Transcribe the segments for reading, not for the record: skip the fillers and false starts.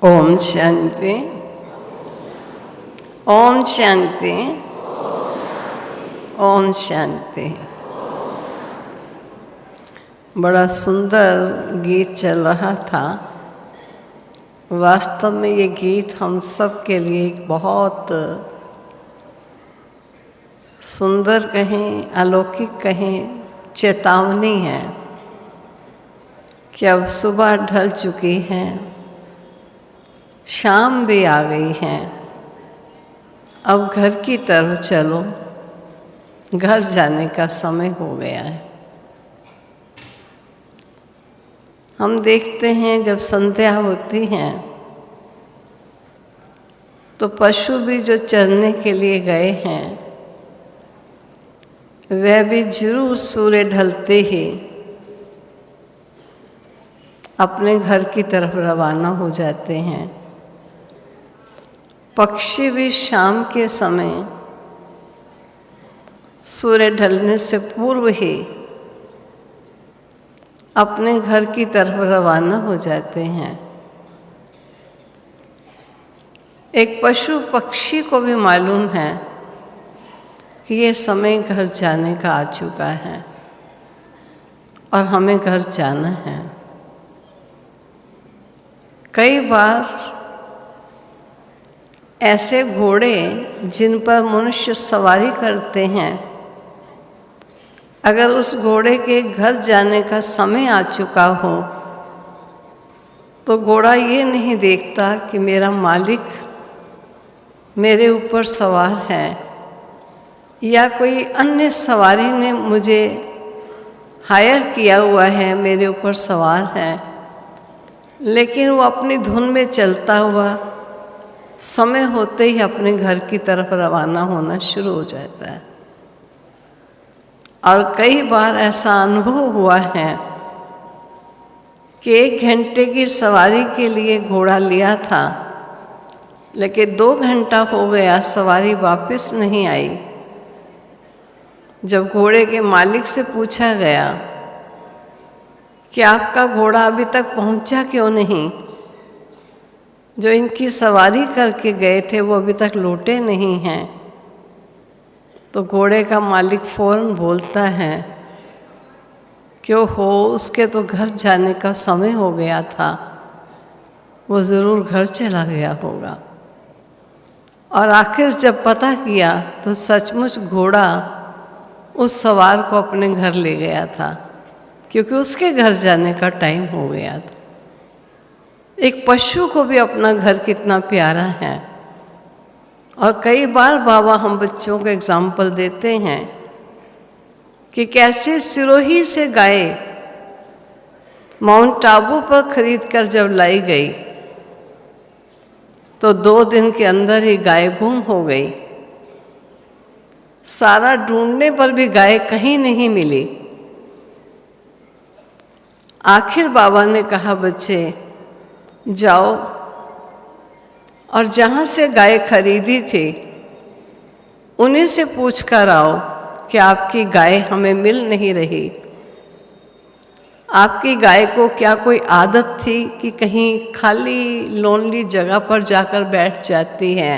ओम शांति। ओम शांति। ओम शांति। बड़ा सुंदर गीत चल रहा था। वास्तव में ये गीत हम सब के लिए एक बहुत सुंदर कहें, अलौकिक कहें, चेतावनी है कि अब सुबह ढल चुकी है, शाम भी आ गई है, अब घर की तरफ चलो, घर जाने का समय हो गया है। हम देखते हैं जब संध्या होती है तो पशु भी जो चरने के लिए गए हैं वह भी जरूर सूर्य ढलते ही अपने घर की तरफ रवाना हो जाते हैं। पक्षी भी शाम के समय सूर्य ढलने से पूर्व ही अपने घर की तरफ रवाना हो जाते हैं। एक पशु पक्षी को भी मालूम है कि ये समय घर जाने का आ चुका है और हमें घर जाना है। कई बार ऐसे घोड़े जिन पर मनुष्य सवारी करते हैं, अगर उस घोड़े के घर जाने का समय आ चुका हो तो घोड़ा ये नहीं देखता कि मेरा मालिक मेरे ऊपर सवार है या कोई अन्य सवारी ने मुझे हायर किया हुआ है, मेरे ऊपर सवार है, लेकिन वो अपनी धुन में चलता हुआ समय होते ही अपने घर की तरफ रवाना होना शुरू हो जाता है। और कई बार ऐसा अनुभव हुआ है कि 1 घंटे की सवारी के लिए घोड़ा लिया था, लेकिन 2 घंटा हो गया, सवारी वापस नहीं आई। जब घोड़े के मालिक से पूछा गया कि आपका घोड़ा अभी तक पहुंचा क्यों नहीं, जो इनकी सवारी करके गए थे वो अभी तक लौटे नहीं हैं, तो घोड़े का मालिक फौरन बोलता है क्यों हो, उसके तो घर जाने का समय हो गया था, वो ज़रूर घर चला गया होगा। और आखिर जब पता किया तो सचमुच घोड़ा उस सवार को अपने घर ले गया था, क्योंकि उसके घर जाने का टाइम हो गया था। एक पशु को भी अपना घर कितना प्यारा है। और कई बार बाबा हम बच्चों को एग्जाम्पल देते हैं कि कैसे सिरोही से गाय माउंट आबू पर खरीद कर जब लाई गई तो 2 दिन के अंदर ही गाय गुम हो गई। सारा ढूंढने पर भी गाय कहीं नहीं मिली। आखिर बाबा ने कहा, बच्चे जाओ और जहाँ से गाय खरीदी थी उन्हीं से पूछ कर आओ कि आपकी गाय हमें मिल नहीं रही। आपकी गाय को क्या कोई आदत थी कि कहीं खाली लोनली जगह पर जाकर बैठ जाती है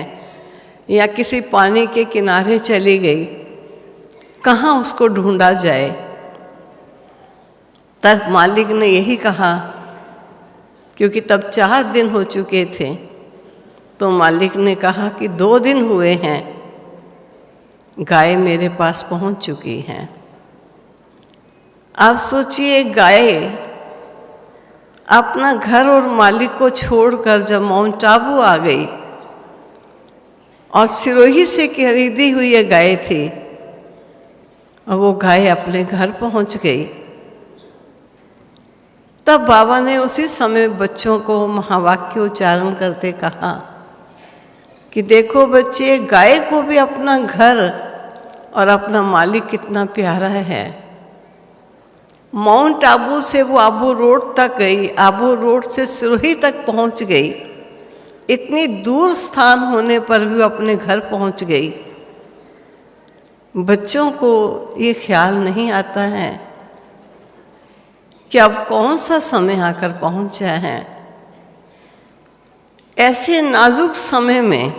या किसी पानी के किनारे चली गई, कहाँ उसको ढूंढा जाए। तब मालिक ने यही कहा, क्योंकि तब 4 दिन हो चुके थे, तो मालिक ने कहा कि 2 दिन हुए हैं, गाय मेरे पास पहुंच चुकी है। आप सोचिए, गाय अपना घर और मालिक को छोड़कर जब माउंट आबू आ गई और सिरोही से खरीदी हुई ये गाय थी, और वो गाय अपने घर पहुंच गई। तब बाबा ने उसी समय बच्चों को महावाक्य उच्चारण करते कहा कि देखो बच्चे, गाय को भी अपना घर और अपना मालिक कितना प्यारा है। माउंट आबू से वो आबू रोड तक गई, आबू रोड से सिरोही तक पहुंच गई। इतनी दूर स्थान होने पर भी वो अपने घर पहुंच गई। बच्चों को ये ख्याल नहीं आता है कि अब कौन सा समय आकर पहुंचा है। ऐसे नाजुक समय में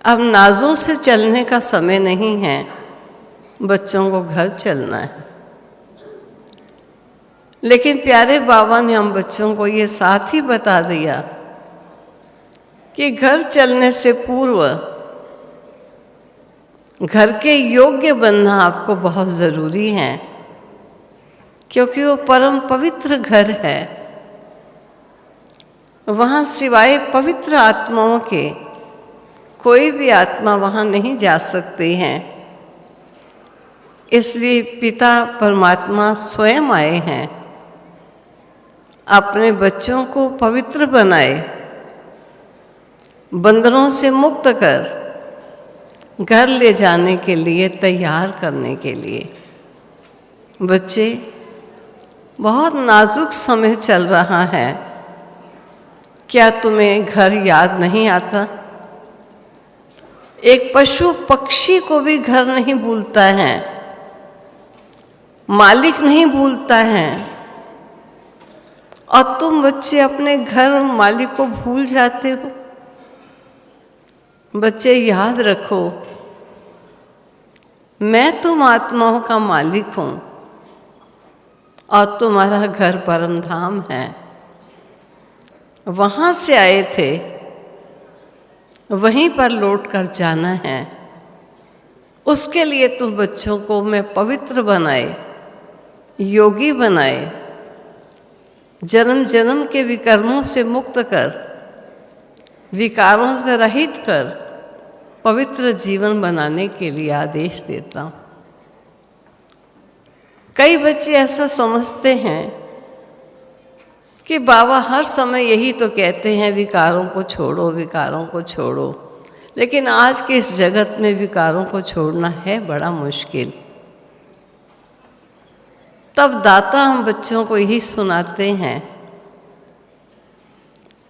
अब नाजों से चलने का समय नहीं है, बच्चों को घर चलना है। लेकिन प्यारे बाबा ने हम बच्चों को ये साथ ही बता दिया कि घर चलने से पूर्व घर के योग्य बनना आपको बहुत ज़रूरी है, क्योंकि वो परम पवित्र घर है। वहाँ सिवाय पवित्र आत्माओं के कोई भी आत्मा वहाँ नहीं जा सकती हैं। इसलिए पिता परमात्मा स्वयं आए हैं, अपने बच्चों को पवित्र बनाए, बंधनों से मुक्त कर घर ले जाने के लिए तैयार करने के लिए। बच्चे, बहुत नाजुक समय चल रहा है, क्या तुम्हें घर याद नहीं आता? एक पशु पक्षी को भी घर नहीं भूलता है, मालिक नहीं भूलता है, और तुम बच्चे अपने घर और मालिक को भूल जाते हो। बच्चे याद रखो, मैं तुम आत्माओं का मालिक हूं और तुम्हारा घर परम धाम है। वहां से आए थे, वहीं पर लौट कर जाना है। उसके लिए तुम बच्चों को मैं पवित्र बनाए, योगी बनाए, जन्म जन्म के विकर्मों से मुक्त कर, विकारों से रहित कर पवित्र जीवन बनाने के लिए आदेश देता हूँ। कई बच्चे ऐसा समझते हैं कि बाबा हर समय यही तो कहते हैं, विकारों को छोड़ो, विकारों को छोड़ो। लेकिन आज के इस जगत में विकारों को छोड़ना है बड़ा मुश्किल। तब दाता हम बच्चों को यही सुनाते हैं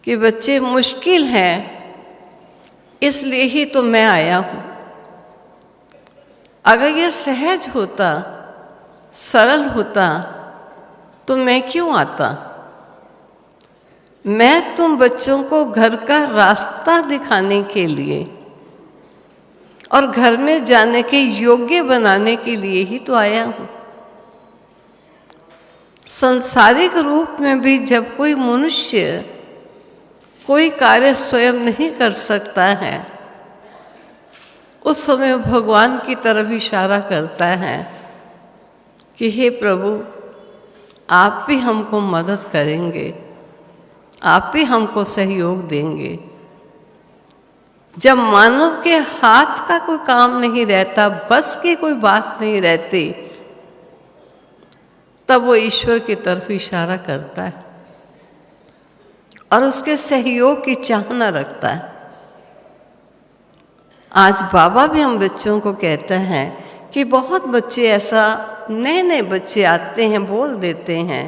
कि बच्चे, मुश्किल है, इसलिए ही तो मैं आया हूं। अगर ये सहज होता, सरल होता, तो मैं क्यों आता? मैं तुम बच्चों को घर का रास्ता दिखाने के लिए और घर में जाने के योग्य बनाने के लिए ही तो आया हूं। सांसारिक रूप में भी जब कोई मनुष्य कोई कार्य स्वयं नहीं कर सकता है, उस समय भगवान की तरफ इशारा करता है कि हे प्रभु, आप भी हमको मदद करेंगे, आप भी हमको सहयोग देंगे। जब मानव के हाथ का कोई काम नहीं रहता, बस की कोई बात नहीं रहती, तब वो ईश्वर की तरफ इशारा करता है और उसके सहयोग की चाहना रखता है। आज बाबा भी हम बच्चों को कहते हैं कि बहुत बच्चे ऐसा, नए नए बच्चे आते हैं, बोल देते हैं,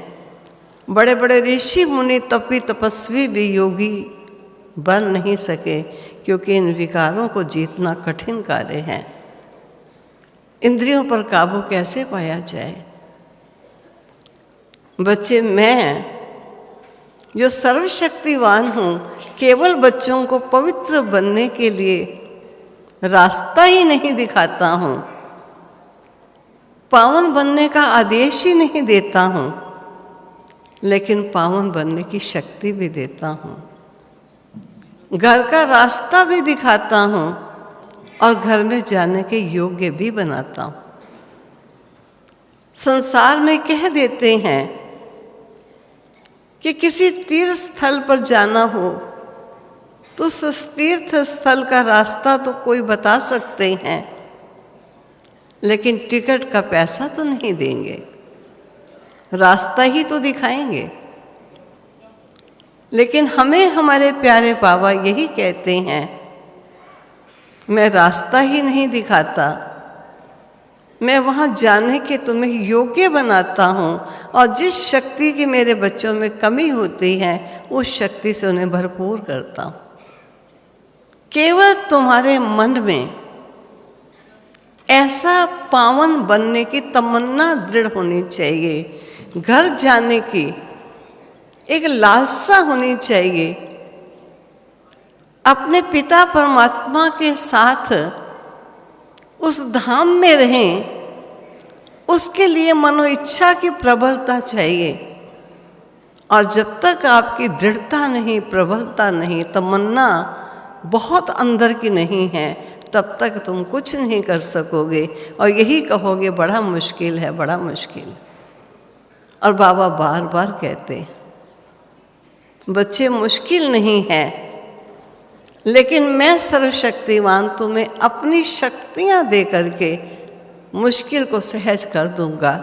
बड़े बड़े ऋषि मुनि तपी तपस्वी भी योगी बन नहीं सके, क्योंकि इन विकारों को जीतना कठिन कार्य है। इंद्रियों पर काबू कैसे पाया जाए? बच्चे, मैं जो सर्वशक्तिवान हूँ, केवल बच्चों को पवित्र बनने के लिए रास्ता ही नहीं दिखाता हूँ, पावन बनने का आदेश ही नहीं देता हूँ, लेकिन पावन बनने की शक्ति भी देता हूँ। घर का रास्ता भी दिखाता हूँ और घर में जाने के योग्य भी बनाता हूँ। संसार में कह देते हैं कि किसी तीर्थ स्थल पर जाना हो तो उस तीर्थ स्थल का रास्ता तो कोई बता सकते हैं, लेकिन टिकट का पैसा तो नहीं देंगे, रास्ता ही तो दिखाएंगे। लेकिन हमें हमारे प्यारे बाबा यही कहते हैं, मैं रास्ता ही नहीं दिखाता, मैं वहाँ जाने के तुम्हें योग्य बनाता हूँ, और जिस शक्ति की मेरे बच्चों में कमी होती है उस शक्ति से उन्हें भरपूर करता हूँ। केवल तुम्हारे मन में ऐसा पावन बनने की तमन्ना दृढ़ होनी चाहिए, घर जाने की एक लालसा होनी चाहिए अपने पिता परमात्मा के साथ उस धाम में रहें, उसके लिए मनोइच्छा की प्रबलता चाहिए। और जब तक आपकी दृढ़ता नहीं, प्रबलता नहीं, तमन्ना बहुत अंदर की नहीं है, तब तक तुम कुछ नहीं कर सकोगे और यही कहोगे बड़ा मुश्किल है, बड़ा मुश्किल। और बाबा बार बार कहते बच्चे मुश्किल नहीं है, लेकिन मैं सर्वशक्तिमान तुम्हें अपनी शक्तियां दे करके मुश्किल को सहज कर दूंगा।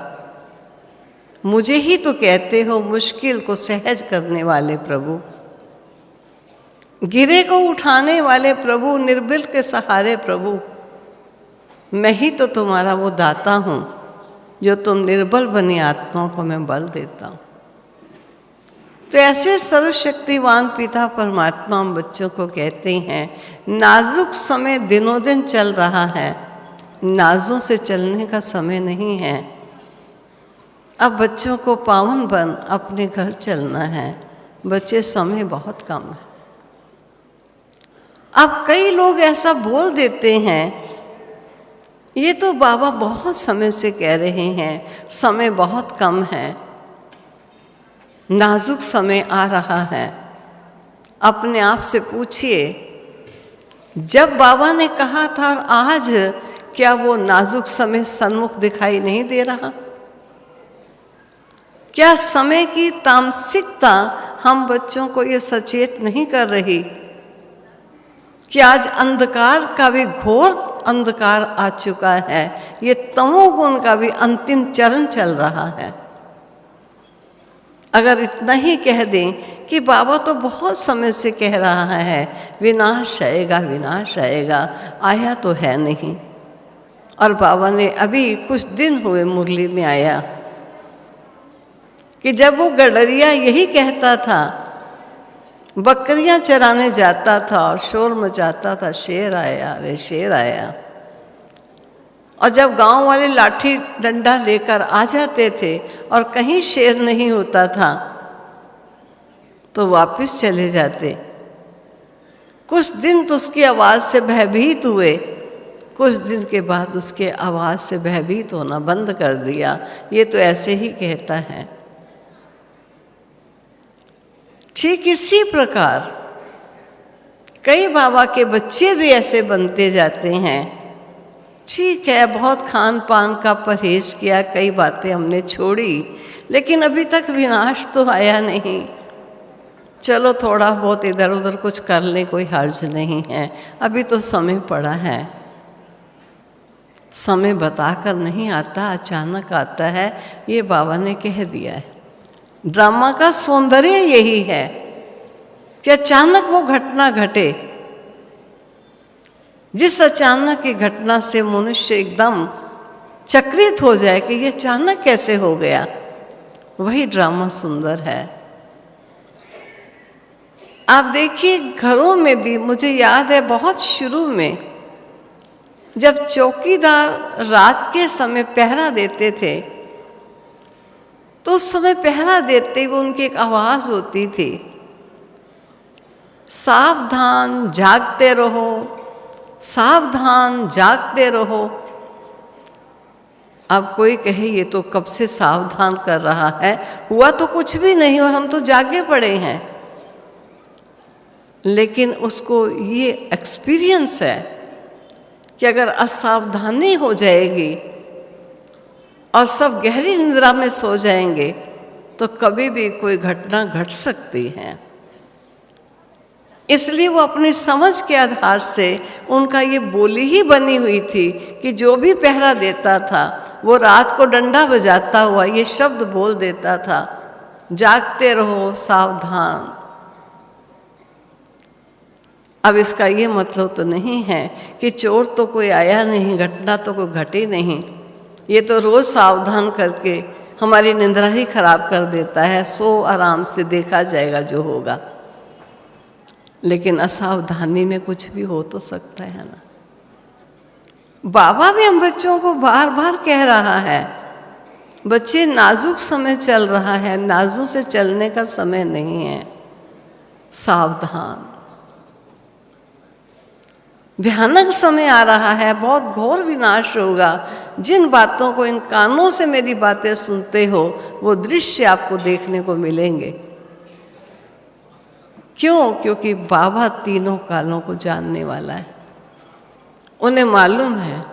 मुझे ही तो कहते हो मुश्किल को सहज करने वाले प्रभु, गिरे को उठाने वाले प्रभु, निर्बल के सहारे प्रभु। मैं ही तो तुम्हारा वो दाता हूँ जो तुम निर्बल बनी आत्माओं को मैं बल देता हूँ। तो ऐसे सर्वशक्तिवान पिता परमात्मा हम बच्चों को कहते हैं, नाजुक समय दिनों दिन चल रहा है, नाजों से चलने का समय नहीं है। अब बच्चों को पावन बन अपने घर चलना है। बच्चे समय बहुत कम है। अब कई लोग ऐसा बोल देते हैं, ये तो बाबा बहुत समय से कह रहे हैं समय बहुत कम है, नाजुक समय आ रहा है। अपने आप से पूछिए, जब बाबा ने कहा था और आज क्या वो नाजुक समय सन्मुख दिखाई नहीं दे रहा? क्या समय की तामसिकता हम बच्चों को ये सचेत नहीं कर रही कि आज अंधकार का भी घोर अंधकार आ चुका है, ये तमोगुण का भी अंतिम चरण चल रहा है। अगर इतना ही कह दें कि बाबा तो बहुत समय से कह रहा है विनाश आएगा, विनाश आएगा, आया तो है नहीं। और बाबा ने अभी कुछ दिन हुए मुरली में आया कि जब वो गडरिया यही कहता था, बकरियां चराने जाता था और शोर मचाता था, शेर आया, अरे शेर आया। और जब गांव वाले लाठी डंडा लेकर आ जाते थे और कहीं शेर नहीं होता था तो वापस चले जाते। कुछ दिन तो उसकी आवाज़ से भयभीत हुए, कुछ दिन के बाद उसके आवाज़ से भयभीत होना बंद कर दिया। ये तो ऐसे ही कहता है। ठीक इसी प्रकार कई बाबा के बच्चे भी ऐसे बनते जाते हैं। ठीक है, बहुत खान पान का परहेज किया, कई बातें हमने छोड़ी, लेकिन अभी तक विनाश तो आया नहीं। चलो थोड़ा बहुत इधर उधर कुछ कर लें, कोई हर्ज नहीं है, अभी तो समय पड़ा है। समय बताकर नहीं आता, अचानक आता है, ये बाबा ने कह दिया है। ड्रामा का सौंदर्य यही है कि अचानक वो घटना घटे, जिस अचानक की घटना से मनुष्य एकदम चकित हो जाए कि ये अचानक कैसे हो गया, वही ड्रामा सुंदर है। आप देखिए घरों में भी, मुझे याद है बहुत शुरू में जब चौकीदार रात के समय पहरा देते थे, तो उस समय पहरा देते हुए उनकी एक आवाज़ होती थी, सावधान जागते रहो, सावधान जागते रहो। अब कोई कहे ये तो कब से सावधान कर रहा है, हुआ तो कुछ भी नहीं और हम तो जागे पड़े हैं। लेकिन उसको ये एक्सपीरियंस है कि अगर असावधानी हो जाएगी और सब गहरी निद्रा में सो जाएंगे तो कभी भी कोई घटना घट सकती है। इसलिए वो अपनी समझ के आधार से उनका ये बोली ही बनी हुई थी कि जो भी पहरा देता था वो रात को डंडा बजाता हुआ ये शब्द बोल देता था, जागते रहो, सावधान। अब इसका ये मतलब तो नहीं है कि चोर तो कोई आया नहीं, घटना तो कोई घटी नहीं, ये तो रोज़ सावधान करके हमारी निंद्रा ही खराब कर देता है। सो आराम से, देखा जाएगा जो होगा। लेकिन असावधानी में कुछ भी हो तो सकता है ना। बाबा भी हम बच्चों को बार बार कह रहा है, बच्चे नाजुक समय चल रहा है, नाजुक से चलने का समय नहीं है, सावधान। भयानक समय आ रहा है, बहुत घोर विनाश होगा। जिन बातों को इन कानों से मेरी बातें सुनते हो वो दृश्य आपको देखने को मिलेंगे। क्यों? क्योंकि बाबा तीनों कालों को जानने वाला है। उन्हें मालूम है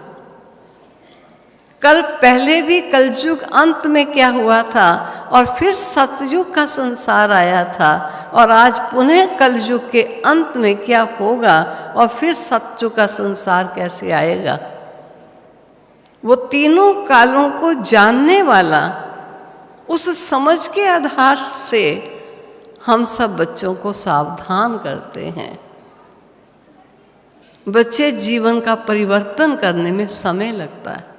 कल पहले भी कलयुग अंत में क्या हुआ था और फिर सतयुग का संसार आया था, और आज पुनः कलयुग के अंत में क्या होगा और फिर सतयुग का संसार कैसे आएगा। वो तीनों कालों को जानने वाला, उस समझ के आधार से हम सब बच्चों को सावधान करते हैं। बच्चे जीवन का परिवर्तन करने में समय लगता है।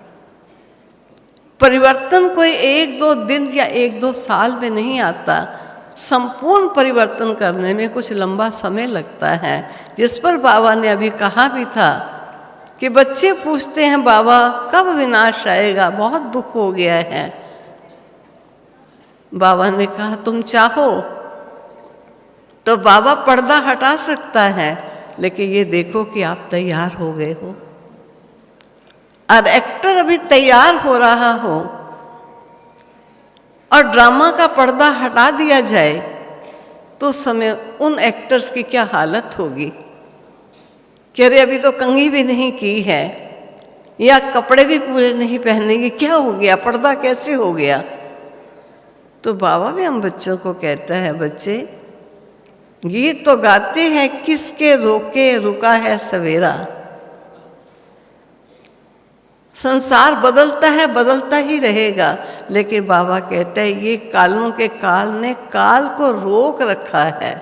परिवर्तन कोई 1-2 दिन या 1-2 साल में नहीं आता। संपूर्ण परिवर्तन करने में कुछ लंबा समय लगता है, जिस पर बाबा ने अभी कहा भी था कि बच्चे पूछते हैं बाबा कब विनाश आएगा, बहुत दुख हो गया है। बाबा ने कहा तुम चाहो तो बाबा पर्दा हटा सकता है, लेकिन ये देखो कि आप तैयार हो गए हो। और एक्टर अभी तैयार हो रहा हो और ड्रामा का पर्दा हटा दिया जाए तो उस समय उन एक्टर्स की क्या हालत होगी कि अरे अभी तो कंघी भी नहीं की है या कपड़े भी पूरे नहीं पहनेंगे, क्या हो गया, पर्दा कैसे हो गया। तो बाबा भी हम बच्चों को कहता है बच्चे गीत तो गाते हैं, किसके रोके रुका है सवेरा। संसार बदलता है, बदलता ही रहेगा, लेकिन बाबा कहते हैं ये कालों के काल ने काल को रोक रखा है,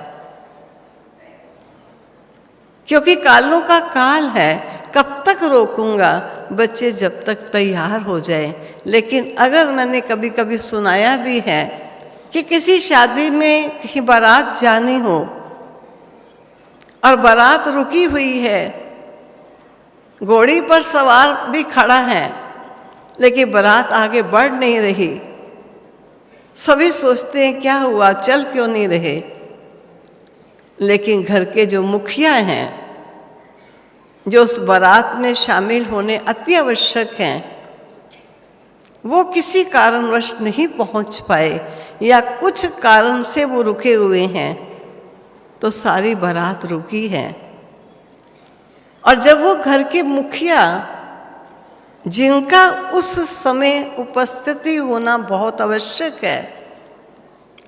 क्योंकि कालों का काल है। कब तक रोकूंगा? बच्चे जब तक तैयार हो जाए। लेकिन अगर मैंने कभी कभी सुनाया भी है कि किसी शादी में कहीं बारात जानी हो और बारात रुकी हुई है, घोड़ी पर सवार भी खड़ा है, लेकिन बारात आगे बढ़ नहीं रही। सभी सोचते हैं क्या हुआ, चल क्यों नहीं रहे। लेकिन घर के जो मुखिया हैं, जो उस बारात में शामिल होने अति आवश्यक हैं, वो किसी कारणवश नहीं पहुंच पाए या कुछ कारण से वो रुके हुए हैं, तो सारी बारात रुकी है। और जब वो घर के मुखिया, जिनका उस समय उपस्थिति होना बहुत आवश्यक है,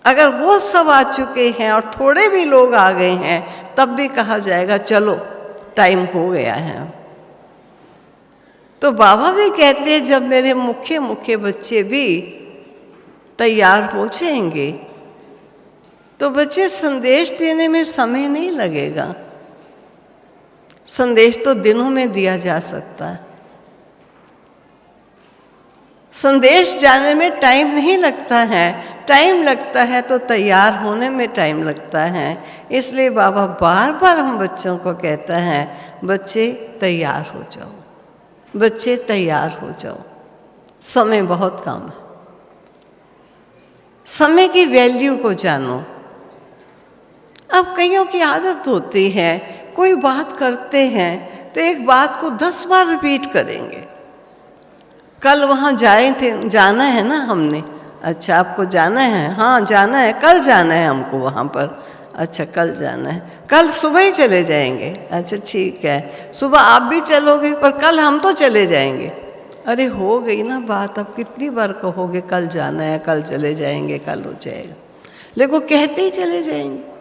अगर वो सब आ चुके हैं और थोड़े भी लोग आ गए हैं, तब भी कहा जाएगा चलो टाइम हो गया है। तो बाबा भी कहते हैं जब मेरे मुख्य मुख्य बच्चे भी तैयार हो जाएंगे तो बच्चे संदेश देने में समय नहीं लगेगा। संदेश तो दिनों में दिया जा सकता है। संदेश जाने में टाइम नहीं लगता है, टाइम लगता है तो तैयार होने में टाइम लगता है। इसलिए बाबा बार बार हम बच्चों को कहता है बच्चे तैयार हो जाओ, बच्चे तैयार हो जाओ, समय बहुत कम है। समय की वैल्यू को जानो। अब कईयों की आदत होती है, कोई बात करते हैं तो एक बात को 10 बार रिपीट करेंगे। कल वहाँ जाना है ना हमने, अच्छा आपको जाना है, हाँ जाना है, कल जाना है हमको वहाँ पर, अच्छा कल जाना है, कल सुबह ही चले जाएंगे, अच्छा ठीक है सुबह आप भी चलोगे पर कल हम तो चले जाएंगे। अरे हो गई ना बात, अब कितनी बार कहोगे कल जाना है, कल चले जाएंगे, कल हो जाएगा, लेकिन वो कहते ही चले जाएंगे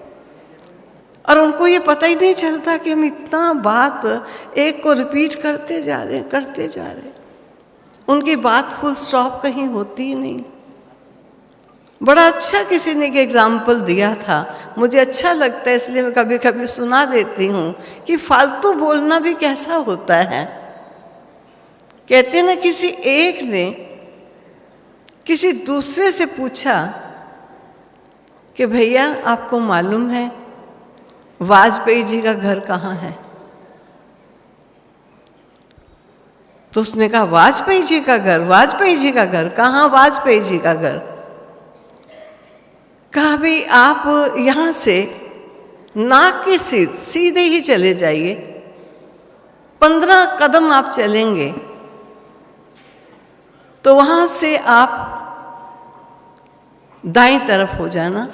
और उनको ये पता ही नहीं चलता कि हम इतना बात एक को रिपीट करते जा रहे हैं, करते जा रहे हैं। उनकी बात फुल स्टॉप कहीं होती ही नहीं। बड़ा अच्छा किसी ने एक एग्जाम्पल दिया था, मुझे अच्छा लगता है इसलिए मैं कभी कभी सुना देती हूँ कि फालतू बोलना भी कैसा होता है। कहते हैं ना किसी एक ने किसी दूसरे से पूछा कि भैया आपको मालूम है वाजपेयी जी का घर कहाँ है? तो उसने कहा वाजपेयी जी का घर, वाजपेयी जी का घर कहाँ, वाजपेयी जी का घर। कहा भाई आप यहाँ से नाक के सीधे ही चले जाइए, 15 कदम आप चलेंगे तो वहां से आप दाईं तरफ हो जाना।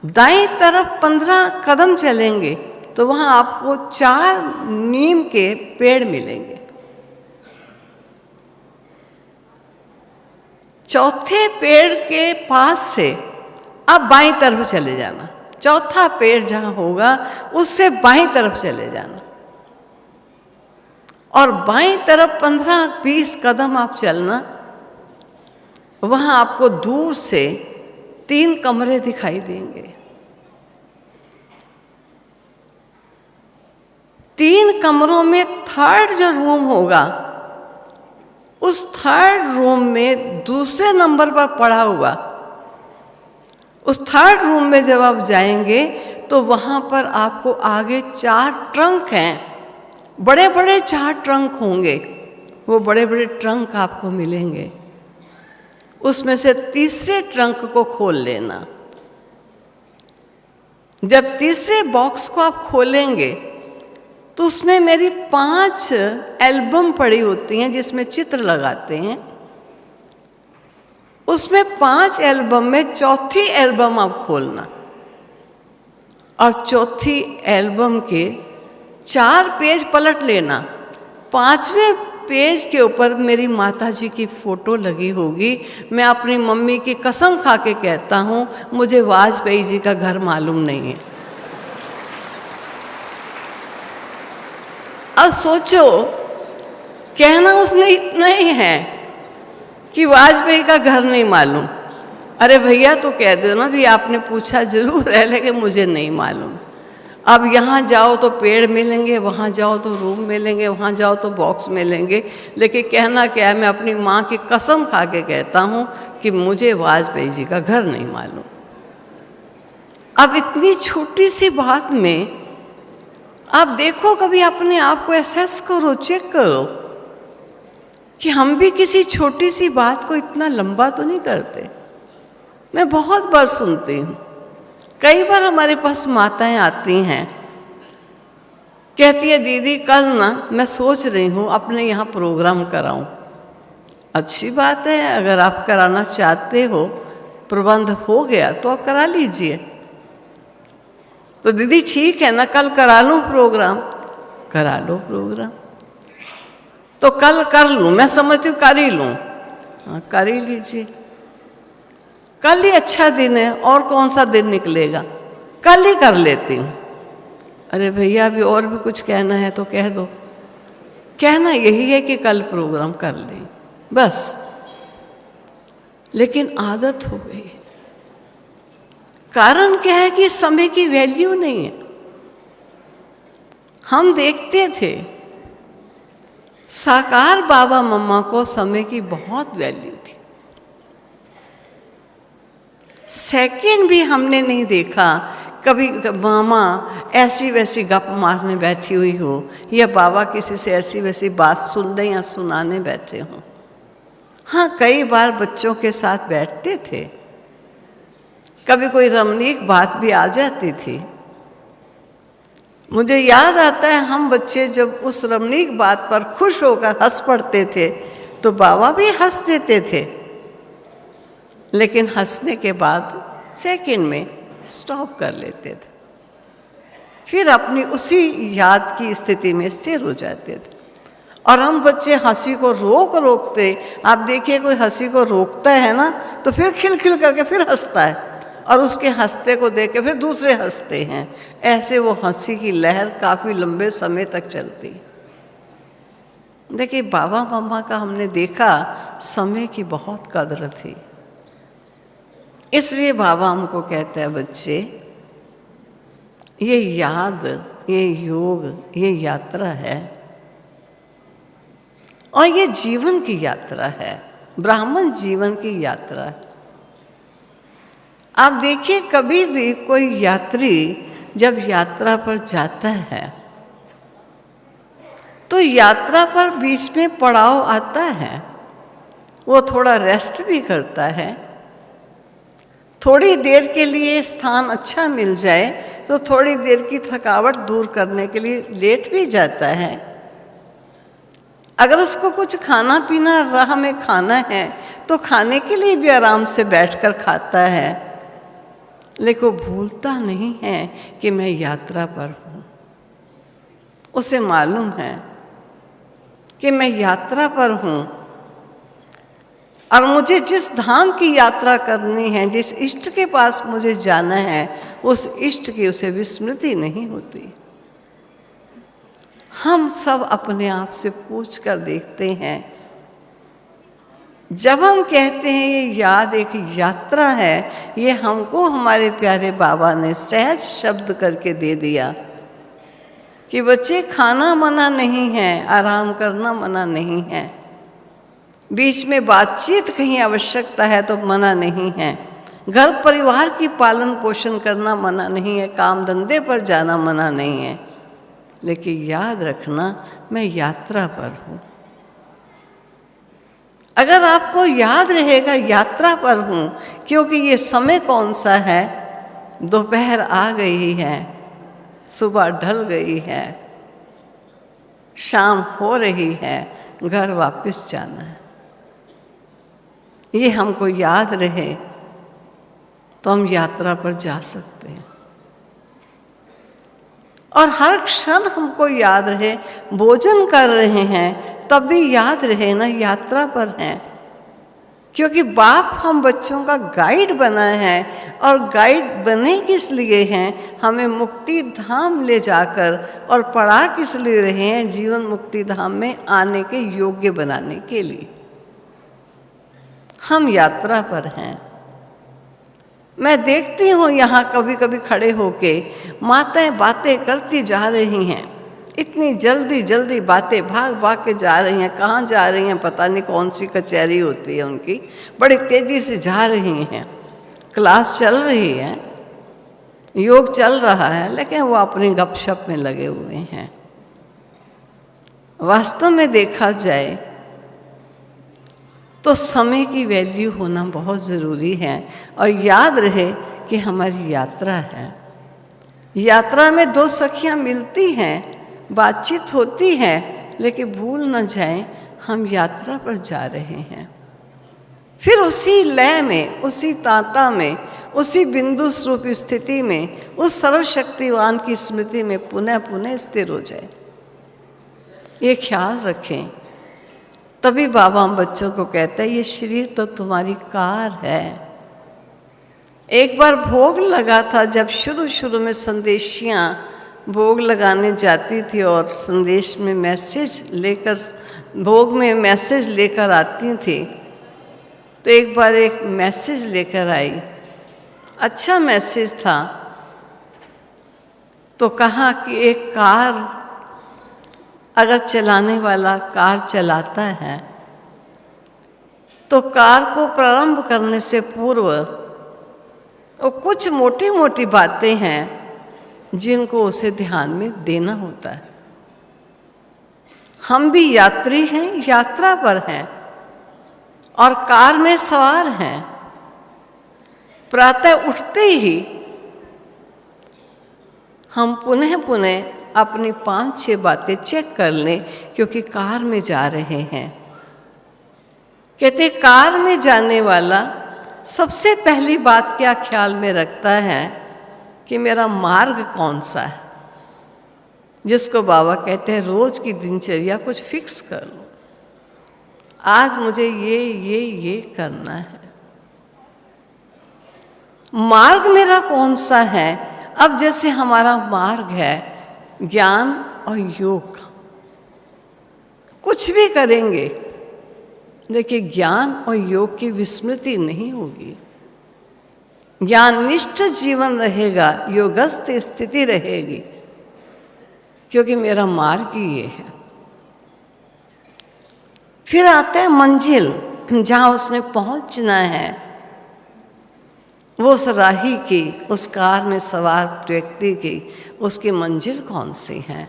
दाईं तरफ 15 कदम चलेंगे तो वहां आपको 4 नीम के पेड़ मिलेंगे। चौथे पेड़ के पास से आप बाईं तरफ चले जाना। चौथा पेड़ जहां होगा उससे बाईं तरफ चले जाना और बाईं तरफ 15-20 कदम आप चलना। वहां आपको दूर से 3 कमरे दिखाई देंगे। 3 कमरों में थर्ड जो रूम होगा, उस थर्ड रूम में दूसरे नंबर पर पड़ा हुआ, उस थर्ड रूम में जब आप जाएंगे तो वहां पर आपको आगे 4 ट्रंक हैं। बड़े बड़े 4 ट्रंक होंगे। वो बड़े बड़े ट्रंक आपको मिलेंगे। उसमें से तीसरे ट्रंक को खोल लेना। जब तीसरे बॉक्स को आप खोलेंगे तो उसमें मेरी 5 एल्बम पड़ी होती हैं जिसमें चित्र लगाते हैं। उसमें 5 एल्बम में चौथी एल्बम आप खोलना और चौथी एल्बम के 4 पेज पलट लेना। 5वें पेज के ऊपर मेरी माता जी की फोटो लगी होगी। मैं अपनी मम्मी की कसम खा के कहता हूँ, मुझे वाजपेयी जी का घर मालूम नहीं है। अब सोचो, कहना उसने इतना ही है कि वाजपेयी का घर नहीं मालूम। अरे भैया तो कह दो ना भी आपने पूछा जरूर है लेकिन मुझे नहीं मालूम। अब यहाँ जाओ तो पेड़ मिलेंगे, वहाँ जाओ तो रूम मिलेंगे, वहाँ जाओ तो बॉक्स मिलेंगे, लेकिन कहना क्या है, मैं अपनी माँ की कसम खा के कहता हूँ कि मुझे वाजपेयी जी का घर नहीं मालूम। अब इतनी छोटी सी बात में आप देखो, कभी अपने आप को एसेस करो, चेक करो कि हम भी किसी छोटी सी बात को इतना लंबा तो नहीं करते। मैं बहुत बार सुनती हूँ, कई बार हमारे पास माताएं आती हैं, कहती है दीदी कल ना मैं सोच रही हूँ अपने यहाँ प्रोग्राम कराऊं। अच्छी बात है, अगर आप कराना चाहते हो, प्रबंध हो गया तो आप करा लीजिए। तो दीदी ठीक है ना, कल करा लूँ प्रोग्राम। करा लो प्रोग्राम। तो कल कर लूँ, मैं समझती हूँ कर ही लूँ। हाँ, कर ही लीजिए। कल ही अच्छा दिन है, और कौन सा दिन निकलेगा, कल ही कर लेती हूँ। अरे भैया अभी और भी कुछ कहना है तो कह दो। कहना यही है कि कल प्रोग्राम कर लें, बस। लेकिन आदत हो गई। कारण क्या है कि समय की वैल्यू नहीं है। हम देखते थे साकार बाबा मम्मा को समय की बहुत वैल्यू थी। सेकंड भी हमने नहीं देखा कभी मामा ऐसी वैसी गप मारने बैठी हुई हो या बाबा किसी से ऐसी वैसी बात सुनने या सुनाने बैठे हों। हाँ, कई बार बच्चों के साथ बैठते थे, कभी कोई रमणीक बात भी आ जाती थी। मुझे याद आता है, हम बच्चे जब उस रमणीक बात पर खुश होकर हंस पड़ते थे तो बाबा भी हंस देते थे, लेकिन हंसने के बाद सेकंड में स्टॉप कर लेते थे, फिर अपनी उसी याद की स्थिति में स्थिर हो जाते थे। और हम बच्चे हंसी को रोकते, आप देखिए कोई हंसी को रोकता है ना तो फिर खिल करके फिर हंसता है, और उसके हंसते को देख के फिर दूसरे हंसते हैं। ऐसे वो हंसी की लहर काफ़ी लंबे समय तक चलती। देखिए, बाबा मम्मा का हमने देखा समय की बहुत कदर थी। इसलिए बाबा हमको कहते हैं, बच्चे ये याद, ये योग, ये यात्रा है, और ये जीवन की यात्रा है, ब्राह्मण जीवन की यात्रा है। आप देखिए, कभी भी कोई यात्री जब यात्रा पर जाता है तो यात्रा पर बीच में पड़ाव आता है, वो थोड़ा रेस्ट भी करता है, थोड़ी देर के लिए स्थान अच्छा मिल जाए तो थोड़ी देर की थकावट दूर करने के लिए लेट भी जाता है। अगर उसको कुछ खाना पीना राह में खाना है तो खाने के लिए भी आराम से बैठकर खाता है, लेकिन वो भूलता नहीं है कि मैं यात्रा पर हूँ। उसे मालूम है कि मैं यात्रा पर हूँ और मुझे जिस धाम की यात्रा करनी है, जिस इष्ट के पास मुझे जाना है, उस इष्ट की उसे विस्मृति नहीं होती। हम सब अपने आप से पूछ कर देखते हैं, जब हम कहते हैं ये याद एक यात्रा है, ये हमको हमारे प्यारे बाबा ने सहज शब्द करके दे दिया कि बच्चे खाना मना नहीं है, आराम करना मना नहीं है, बीच में बातचीत कहीं आवश्यकता है तो मना नहीं है, घर परिवार की पालन पोषण करना मना नहीं है, काम धंधे पर जाना मना नहीं है, लेकिन याद रखना मैं यात्रा पर हूँ। अगर आपको याद रहेगा यात्रा पर हूँ, क्योंकि ये समय कौन सा है, दोपहर आ गई है, सुबह ढल गई है, शाम हो रही है, घर वापस जाना है, ये हमको याद रहे तो हम यात्रा पर जा सकते हैं। और हर क्षण हमको याद रहे, भोजन कर रहे हैं तब भी याद रहे ना यात्रा पर हैं, क्योंकि बाप हम बच्चों का गाइड बना है। और गाइड बने किस लिए हैं, हमें मुक्ति धाम ले जाकर, और पढ़ा किस लिए रहे हैं, जीवन मुक्ति धाम में आने के योग्य बनाने के लिए। हम यात्रा पर हैं। मैं देखती हूँ यहाँ कभी कभी खड़े होके माताएं बातें करती जा रही हैं, इतनी जल्दी जल्दी बातें भाग भाग के जा रही हैं, कहाँ जा रही हैं पता नहीं, कौन सी कचहरी होती है उनकी, बड़ी तेजी से जा रही हैं। क्लास चल रही है, योग चल रहा है, लेकिन वो अपनी गपशप में लगे हुए हैं। वास्तव में देखा जाए तो समय की वैल्यू होना बहुत ज़रूरी है। और याद रहे कि हमारी यात्रा है, यात्रा में दो सखियाँ मिलती हैं, बातचीत होती है, लेकिन भूल न जाएं हम यात्रा पर जा रहे हैं। फिर उसी लय में, उसी ताता में, उसी बिंदु स्वरूप स्थिति में, उस सर्वशक्तिवान की स्मृति में पुनः पुनः स्थिर हो जाए, ये ख्याल रखें। तभी बाबा हम बच्चों को कहते हैं ये शरीर तो तुम्हारी कार है। एक बार भोग लगा था, जब शुरू शुरू में संदेशियाँ भोग लगाने जाती थी और संदेश में मैसेज लेकर, भोग में मैसेज लेकर आती थी, तो एक बार एक मैसेज लेकर आई, अच्छा मैसेज था। तो कहा कि एक कार अगर चलाने वाला कार चलाता है तो कार को प्रारंभ करने से पूर्व वो कुछ मोटी मोटी बातें हैं जिनको उसे ध्यान में देना होता है। हम भी यात्री हैं, यात्रा पर हैं और कार में सवार हैं। प्रातः उठते ही हम पुनः पुनः अपनी 5-6 बातें चेक कर लें, क्योंकि कार में जा रहे हैं। कहते कार में जाने वाला सबसे पहली बात क्या ख्याल में रखता है कि मेरा मार्ग कौन सा है, जिसको बाबा कहते हैं रोज की दिनचर्या कुछ फिक्स कर लो, आज मुझे ये करना है। मार्ग मेरा कौन सा है। अब जैसे हमारा मार्ग है ज्ञान और योग, कुछ भी करेंगे लेकिन ज्ञान और योग की विस्मृति नहीं होगी। ज्ञान निष्ठ जीवन रहेगा, योगस्थ स्थिति रहेगी, क्योंकि मेरा मार्ग ही ये है। फिर आता है मंजिल, जहाँ उसने पहुंचना है। वो उस राही की, उस कार में सवार व्यक्ति की, उसकी मंजिल कौन सी है।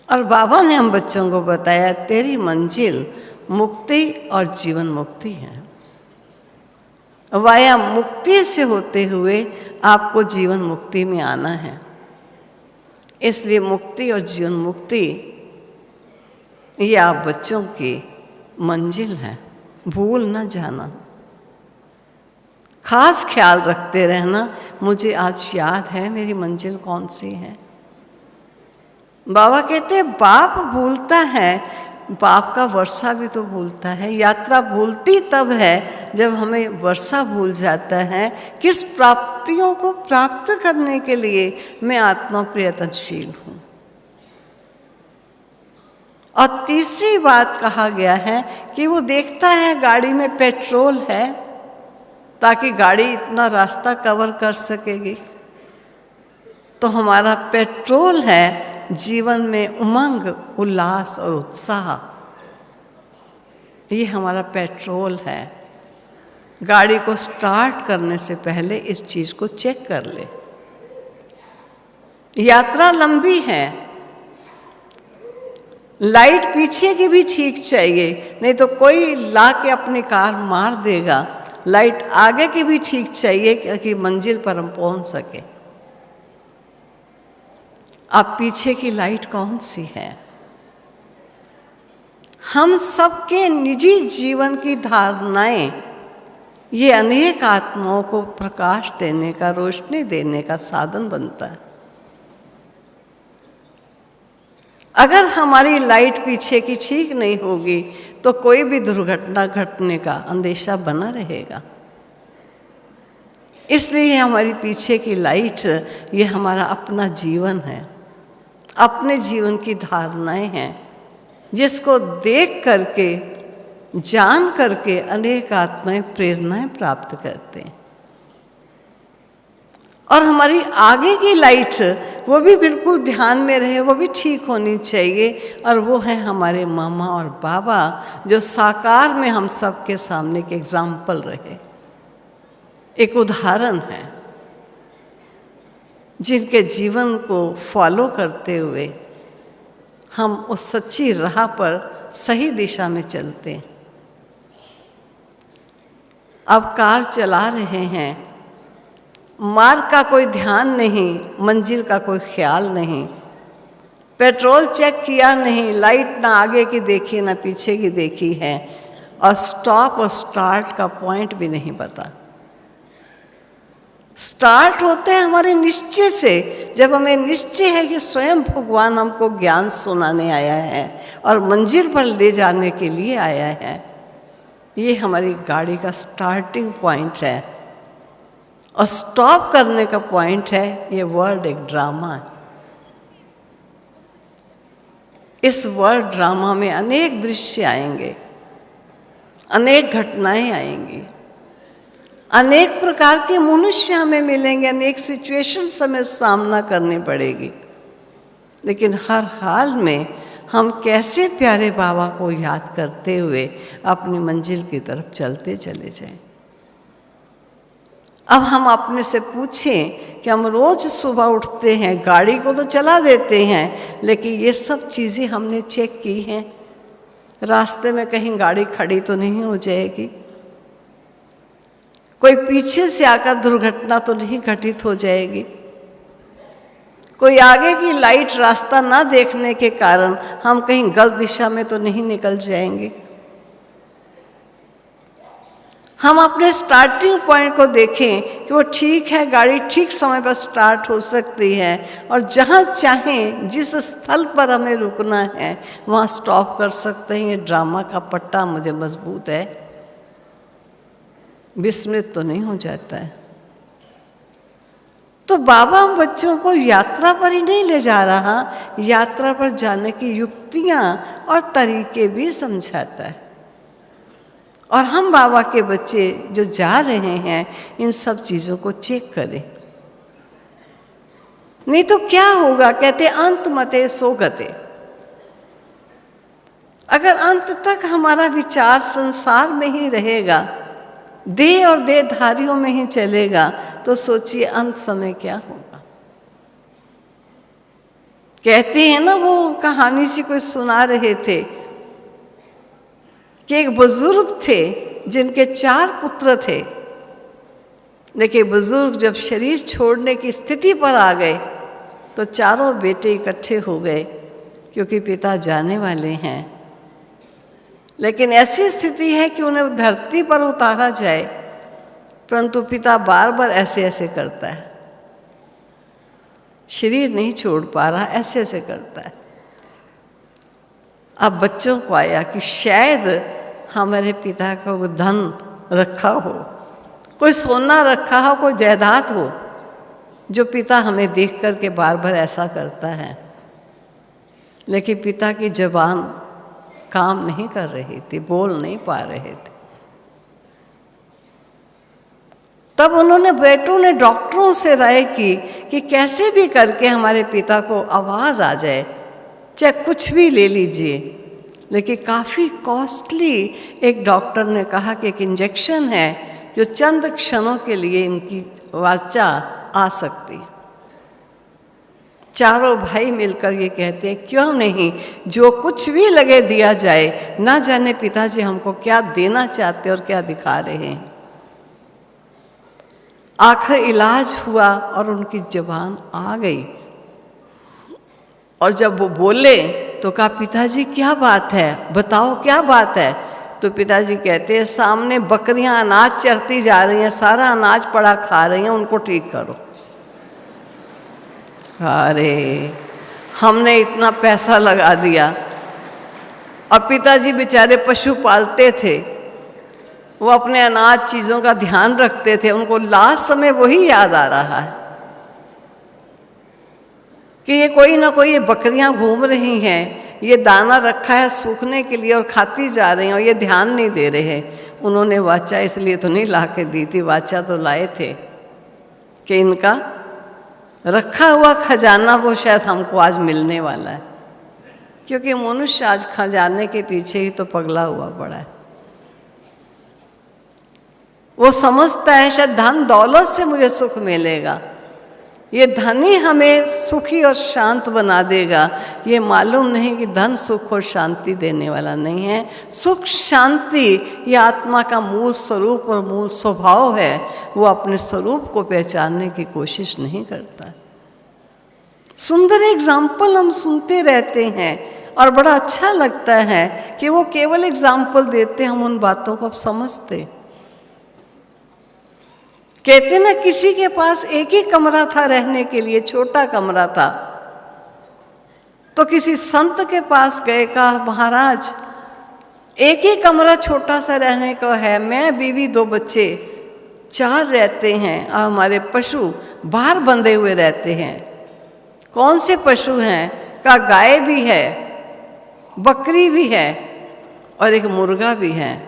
और बाबा ने हम बच्चों को बताया तेरी मंजिल मुक्ति और जीवन मुक्ति है। वाया मुक्ति से होते हुए आपको जीवन मुक्ति में आना है। इसलिए मुक्ति और जीवन मुक्ति ये आप बच्चों की मंजिल है, भूल न जाना। खास ख्याल रखते रहना, मुझे आज याद है मेरी मंजिल कौन सी है। बाबा कहते हैं बाप भूलता है, बाप का वर्षा भी तो भूलता है। यात्रा भूलती तब है जब हमें वर्षा भूल जाता है। किस प्राप्तियों को प्राप्त करने के लिए मैं आत्मा प्रयत्नशील हूँ। और तीसरी बात कहा गया है कि वो देखता है गाड़ी में पेट्रोल है ताकि गाड़ी इतना रास्ता कवर कर सकेगी। तो हमारा पेट्रोल है जीवन में उमंग, उल्लास और उत्साह। ये हमारा पेट्रोल है। गाड़ी को स्टार्ट करने से पहले इस चीज़ को चेक कर ले। यात्रा लंबी है, लाइट पीछे की भी ठीक चाहिए, नहीं तो कोई ला के अपनी कार मार देगा। लाइट आगे की भी ठीक चाहिए कि मंजिल पर हम पहुंच सके। अब पीछे की लाइट कौन सी है? हम सबके निजी जीवन की धारणाएं ये अनेक आत्माओं को प्रकाश देने का, रोशनी देने का साधन बनता है। अगर हमारी लाइट पीछे की ठीक नहीं होगी तो कोई भी दुर्घटना घटने का अंदेशा बना रहेगा। इसलिए हमारी पीछे की लाइट ये हमारा अपना जीवन है, अपने जीवन की धारणाएं हैं, जिसको देख करके, जान करके अनेक आत्माएं प्रेरणाएं प्राप्त करते हैं। और हमारी आगे की लाइट वो भी बिल्कुल ध्यान में रहे, वो भी ठीक होनी चाहिए। और वो है हमारे मामा और बाबा, जो साकार में हम सबके सामने के एग्जाम्पल रहे, एक उदाहरण है, जिनके जीवन को फॉलो करते हुए हम उस सच्ची राह पर सही दिशा में चलते हैं। अब कार चला रहे हैं, मार्ग का कोई ध्यान नहीं, मंजिल का कोई ख्याल नहीं, पेट्रोल चेक किया नहीं, लाइट ना आगे की देखी ना पीछे की देखी है, और स्टॉप और स्टार्ट का पॉइंट भी नहीं पता। स्टार्ट होते हैं हमारे निश्चय से, जब हमें निश्चय है कि स्वयं भगवान हमको ज्ञान सुनाने आया है और मंजिल पर ले जाने के लिए आया है। ये हमारी गाड़ी का स्टार्टिंग पॉइंट है। और स्टॉप करने का पॉइंट है ये वर्ल्ड एक ड्रामा है। इस वर्ल्ड ड्रामा में अनेक दृश्य आएंगे, अनेक घटनाएं आएंगी, अनेक प्रकार के मनुष्य हमें मिलेंगे, अनेक सिचुएशंस हमें सामना करनी पड़ेगी। लेकिन हर हाल में हम कैसे प्यारे बाबा को याद करते हुए अपनी मंजिल की तरफ चलते चले जाएं। अब हम अपने से पूछें कि हम रोज सुबह उठते हैं, गाड़ी को तो चला देते हैं, लेकिन ये सब चीज़ें हमने चेक की हैं? रास्ते में कहीं गाड़ी खड़ी तो नहीं हो जाएगी? कोई पीछे से आकर दुर्घटना तो नहीं घटित हो जाएगी? कोई आगे की लाइट रास्ता ना देखने के कारण हम कहीं गलत दिशा में तो नहीं निकल जाएंगे? हम अपने स्टार्टिंग पॉइंट को देखें कि वो ठीक है, गाड़ी ठीक समय पर स्टार्ट हो सकती है, और जहाँ चाहें, जिस स्थल पर हमें रुकना है वहाँ स्टॉप कर सकते हैं। ये ड्रामा का पट्टा मुझे मजबूत है, विस्मृत तो नहीं हो जाता है। तो बाबा हम बच्चों को यात्रा पर ही नहीं ले जा रहा, यात्रा पर जाने की युक्तियाँ और तरीके भी समझाता है। और हम बाबा के बच्चे जो जा रहे हैं, इन सब चीज़ों को चेक करें, नहीं तो क्या होगा? कहते अंत मते सो गते। अगर अंत तक हमारा विचार संसार में ही रहेगा, देह और देहधारियों में ही चलेगा, तो सोचिए अंत समय क्या होगा। कहते हैं ना, वो कहानी सी कोई सुना रहे थे कि एक बुजुर्ग थे जिनके 4 पुत्र थे, देखिए, बुजुर्ग जब शरीर छोड़ने की स्थिति पर आ गए तो चारों बेटे इकट्ठे हो गए, क्योंकि पिता जाने वाले हैं। लेकिन ऐसी स्थिति है कि उन्हें धरती पर उतारा जाए, परंतु पिता बार बार ऐसे ऐसे करता है, शरीर नहीं छोड़ पा रहा, ऐसे ऐसे करता है। अब बच्चों को आया कि शायद हमारे पिता का वो धन रखा हो, कोई सोना रखा हो, कोई जायदाद हो, जो पिता हमें देख कर के बार बार ऐसा करता है। लेकिन पिता की जबान काम नहीं कर रही थी, बोल नहीं पा रहे थे। तब उन्होंने बेटों ने डॉक्टरों से राय की कि कैसे भी करके हमारे पिता को आवाज़ आ जाए, चाहे कुछ भी ले लीजिए। लेकिन काफ़ी कॉस्टली एक डॉक्टर ने कहा कि एक इंजेक्शन है जो चंद क्षणों के लिए इनकी वाचा आ सकती है। चारों भाई मिलकर ये कहते हैं, क्यों नहीं, जो कुछ भी लगे दिया जाए, ना जाने पिताजी हमको क्या देना चाहते और क्या दिखा रहे हैं। आखिर इलाज हुआ और उनकी जबान आ गई, और जब वो बोले तो कहा, पिताजी क्या बात है, बताओ क्या बात है। तो पिताजी कहते हैं, सामने बकरियां अनाज चरती जा रही हैं, सारा अनाज पड़ा खा रही हैं, उनको ठीक करो। अरे हमने इतना पैसा लगा दिया। अब पिताजी बेचारे पशु पालते थे, वो अपने अनाज चीज़ों का ध्यान रखते थे, उनको लास्ट समय वही याद आ रहा है कि ये कोई ना कोई ये बकरियां घूम रही हैं, ये दाना रखा है सूखने के लिए और खाती जा रही हैं, और ये ध्यान नहीं दे रहे हैं। उन्होंने वाचा इसलिए तो नहीं ला के दी थी, वाचा तो लाए थे कि इनका रखा हुआ खजाना वो शायद हमको आज मिलने वाला है, क्योंकि मनुष्य आज खजाने के पीछे ही तो पगला हुआ पड़ा है। वो समझता है शायद धन दौलत से मुझे सुख मिलेगा, ये धन ही हमें सुखी और शांत बना देगा। ये मालूम नहीं कि धन सुख और शांति देने वाला नहीं है। सुख शांति ये आत्मा का मूल स्वरूप और मूल स्वभाव है, वो अपने स्वरूप को पहचानने की कोशिश नहीं करता। सुंदर एग्जाम्पल हम सुनते रहते हैं और बड़ा अच्छा लगता है कि वो केवल एग्जाम्पल देते, हम उन बातों को अब समझते। कहते ना, किसी के पास एक ही कमरा था रहने के लिए, छोटा कमरा था, तो किसी संत के पास गए, कहा, महाराज एक ही कमरा छोटा सा रहने को है, मैं बीवी 2 बच्चे 4 रहते हैं, और हमारे पशु बाहर बंधे हुए रहते हैं। कौन से पशु हैं? कहा, गाय भी है, बकरी भी है और एक मुर्गा भी है।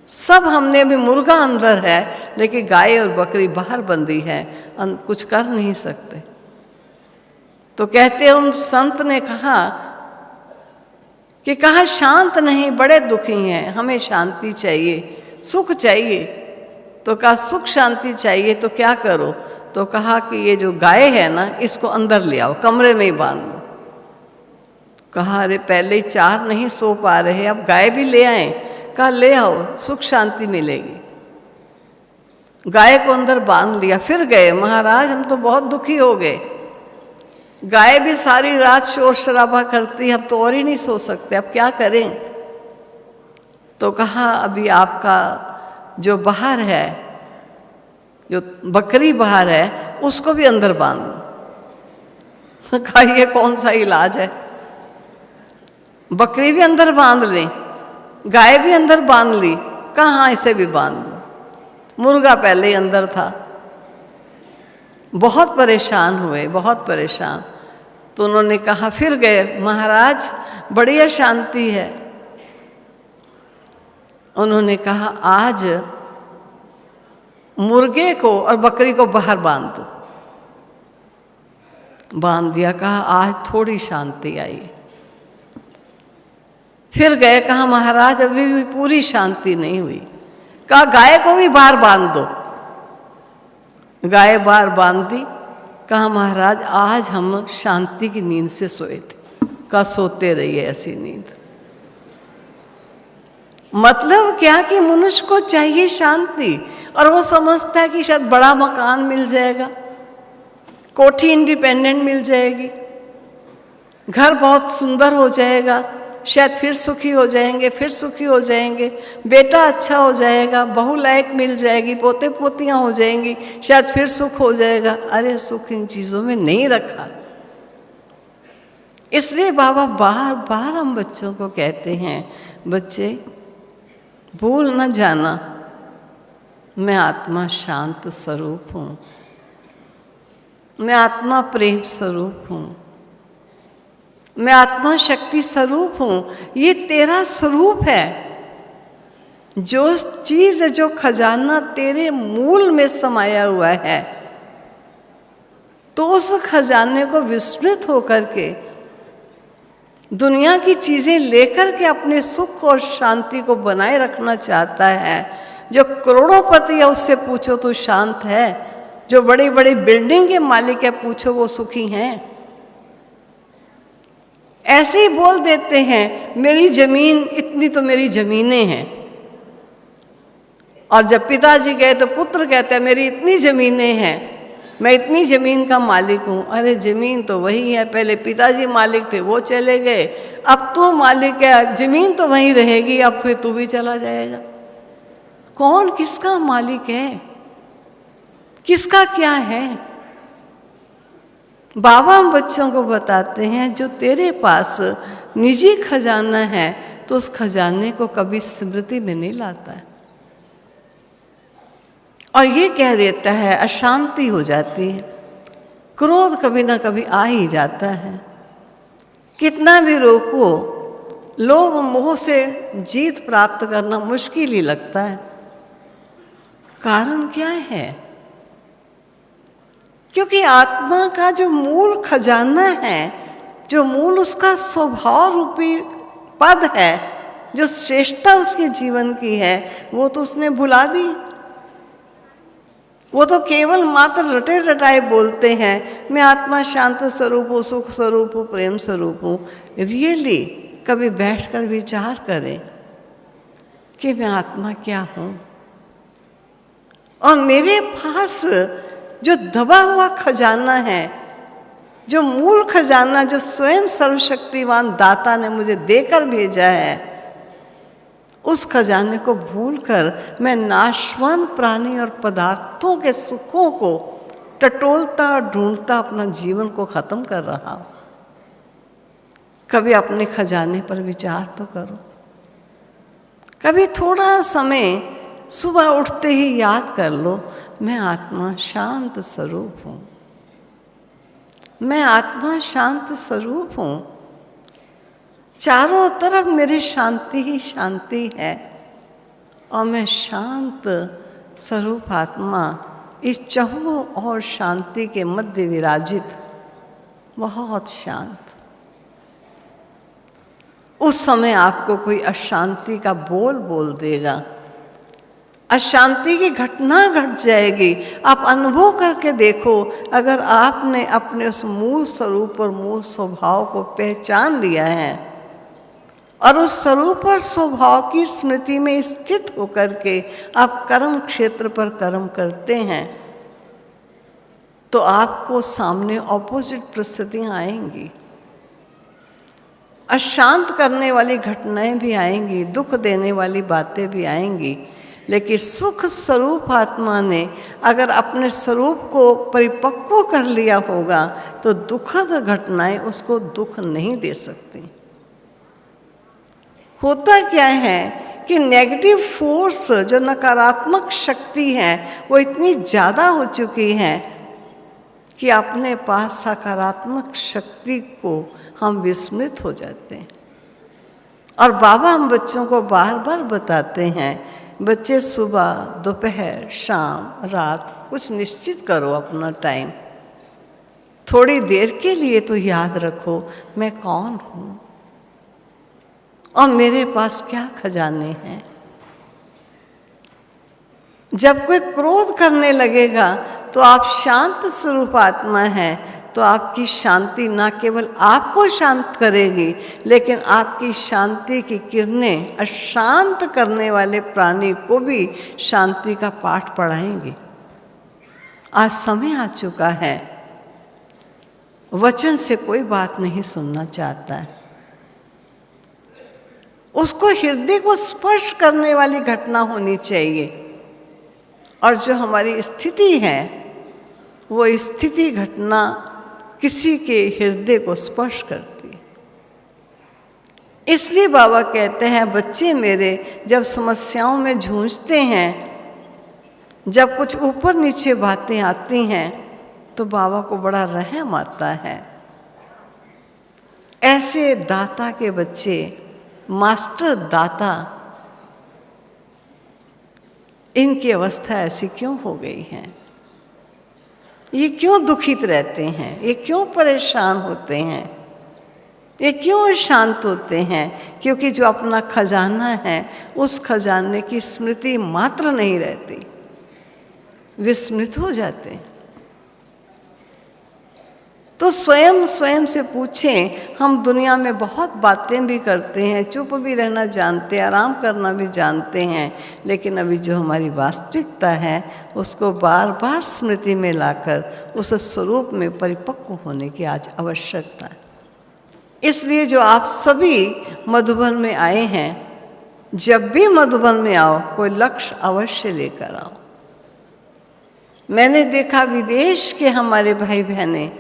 सब हमने भी, मुर्गा अंदर है लेकिन गाय और बकरी बाहर बंधी है, कुछ कर नहीं सकते। तो कहते उन संत ने कहा कि कहा शांत नहीं, बड़े दुखी हैं, हमें शांति चाहिए, सुख चाहिए। तो कहा सुख शांति चाहिए तो क्या करो? तो कहा कि ये जो गाय है ना, इसको अंदर ले आओ, कमरे में ही बांध दो। कहा अरे पहले ही 4 नहीं सो पा रहे, अब गाय भी ले आए। कहा ले आओ, सुख शांति मिलेगी। गाय को अंदर बांध लिया, फिर गए, महाराज हम तो बहुत दुखी हो गए, गाय भी सारी रात शोर शराबा करती है, अब तो और ही नहीं सो सकते, अब क्या करें? तो कहा अभी आपका जो बाहर है, जो बकरी बाहर है, उसको भी अंदर बांध दो। कहा ये कौन सा इलाज है? बकरी भी अंदर बांध लें, गाय भी अंदर बांध ली। कहाँ, इसे भी बांध दो। मुर्गा पहले ही अंदर था। बहुत परेशान हुए, बहुत परेशान। तो उन्होंने कहा, फिर गए, महाराज बढ़िया शांति है। उन्होंने कहा आज मुर्गे को और बकरी को बाहर बांध दो। बांध दिया। कहा आज थोड़ी शांति आई। फिर गए, कहा महाराज अभी भी पूरी शांति नहीं हुई। कहा गाय को भी बाहर बांध दो। गाय बाहर बांध दी। कहा महाराज आज हम शांति की नींद से सोए थे। कहा सोते रहिए ऐसी नींद। मतलब क्या कि मनुष्य को चाहिए शांति, और वो समझता है कि शायद बड़ा मकान मिल जाएगा, कोठी इंडिपेंडेंट मिल जाएगी, घर बहुत सुंदर हो जाएगा, शायद फिर सुखी हो जाएंगे, फिर सुखी हो जाएंगे, बेटा अच्छा हो जाएगा, बहू लायक मिल जाएगी, पोते पोतियां हो जाएंगी, शायद फिर सुख हो जाएगा। अरे सुख इन चीज़ों में नहीं रखा। इसलिए बाबा बार बार हम बच्चों को कहते हैं, बच्चे भूल न जाना मैं आत्मा शांत स्वरूप हूँ, मैं आत्मा प्रेम स्वरूप हूँ, मैं आत्मा शक्ति स्वरूप हूँ। ये तेरा स्वरूप है। जो चीज़, जो खजाना तेरे मूल में समाया हुआ है, तो उस खजाने को विस्मृत होकर के दुनिया की चीज़ें लेकर के अपने सुख और शांति को बनाए रखना चाहता है। जो करोड़ोंपति है उससे पूछो तो शांत है, जो बड़ी बड़ी बिल्डिंग के मालिक है पूछो वो सुखी हैं। ऐसे ही बोल देते हैं मेरी जमीन इतनी तो मेरी जमीनें हैं, और जब पिताजी गए तो पुत्र कहते हैं मेरी इतनी जमीनें हैं, मैं इतनी जमीन का मालिक हूँ। अरे जमीन तो वही है, पहले पिताजी मालिक थे वो चले गए, अब तू मालिक है, जमीन तो वहीं रहेगी, अब फिर तू भी चला जाएगा। कौन किसका मालिक है, किसका क्या है? बाबा हम बच्चों को बताते हैं जो तेरे पास निजी खजाना है तो उस खजाने को कभी स्मृति में नहीं लाता है, और ये कह देता है अशांति हो जाती है, क्रोध कभी ना कभी आ ही जाता है। कितना भी रोको, लोभ मोह से जीत प्राप्त करना मुश्किल ही लगता है। कारण क्या है? क्योंकि आत्मा का जो मूल खजाना है, जो मूल उसका स्वभाव रूपी पद है, जो श्रेष्ठता उसके जीवन की है, वो तो उसने भुला दी। वो तो केवल मात्र रटे रटाए बोलते हैं मैं आत्मा शांत स्वरूप हूँ, सुख स्वरूप हूँ, प्रेम स्वरूप हूँ। रियली कभी बैठकर विचार करें कि मैं आत्मा क्या हूँ, और मेरे पास जो दबा हुआ खजाना है, जो मूल खजाना, जो स्वयं सर्वशक्तिवान दाता ने मुझे देकर भेजा है, उस खजाने को भूलकर मैं नाशवान प्राणी और पदार्थों के सुखों को टटोलता और ढूंढता अपना जीवन को खत्म कर रहा हूं। कभी अपने खजाने पर विचार तो करो। कभी थोड़ा समय सुबह उठते ही याद कर लो मैं आत्मा शांत स्वरूप हूँ, मैं आत्मा शांत स्वरूप हूँ, चारों तरफ मेरी शांति ही शांति है, और मैं शांत स्वरूप आत्मा इस चहुओं और शांति के मध्य विराजित, बहुत शांत। उस समय आपको कोई अशांति का बोल देगा, अशांति की घटना घट जाएगी। आप अनुभव करके देखो, अगर आपने अपने उस मूल स्वरूप और मूल स्वभाव को पहचान लिया है और उस स्वरूप और स्वभाव की स्मृति में स्थित होकर के आप कर्म क्षेत्र पर कर्म करते हैं, तो आपको सामने ऑपोजिट परिस्थितियां आएंगी, अशांत करने वाली घटनाएं भी आएंगी, दुख देने वाली बातें भी आएंगी। लेकिन सुख स्वरूप आत्मा ने अगर अपने स्वरूप को परिपक्व कर लिया होगा तो दुखद घटनाएं उसको दुख नहीं दे सकती। होता क्या है कि नेगेटिव फोर्स, जो नकारात्मक शक्ति है, वो इतनी ज़्यादा हो चुकी है कि अपने पास सकारात्मक शक्ति को हम विस्मृत हो जाते हैं। और बाबा हम बच्चों को बार बार बताते हैं, बच्चे सुबह, दोपहर, शाम, रात कुछ निश्चित करो अपना टाइम, थोड़ी देर के लिए तो याद रखो मैं कौन हूँ और मेरे पास क्या खजाने हैं। जब कोई क्रोध करने लगेगा तो आप शांत स्वरूप आत्मा है, तो आपकी शांति ना केवल आपको शांत करेगी, लेकिन आपकी शांति की किरणें अशांत करने वाले प्राणी को भी शांति का पाठ पढ़ाएंगी। आज समय आ चुका है, वचन से कोई बात नहीं सुनना चाहता है। उसको हृदय को स्पर्श करने वाली घटना होनी चाहिए, और जो हमारी स्थिति है वो स्थिति घटना किसी के हृदय को स्पर्श करती है। इसलिए बाबा कहते हैं, बच्चे मेरे जब समस्याओं में जूझते हैं, जब कुछ ऊपर नीचे बातें आती हैं, तो बाबा को बड़ा रहम आता है। ऐसे दाता के बच्चे, मास्टर दाता, इनकी अवस्था ऐसी क्यों हो गई है? ये क्यों दुखित रहते हैं? ये क्यों परेशान होते हैं? ये क्यों शांत होते हैं? क्योंकि जो अपना खजाना है, उस खजाने की स्मृति मात्र नहीं रहती, विस्मृत हो जाते हैं। तो स्वयं से पूछें। हम दुनिया में बहुत बातें भी करते हैं, चुप भी रहना जानते हैं, आराम करना भी जानते हैं, लेकिन अभी जो हमारी वास्तविकता है उसको बार बार स्मृति में लाकर उस स्वरूप में परिपक्व होने की आज आवश्यकता है। इसलिए जो आप सभी मधुबन में आए हैं, जब भी मधुबन में आओ कोई लक्ष्य अवश्य लेकर आओ। मैंने देखा विदेश के हमारे भाई बहनें,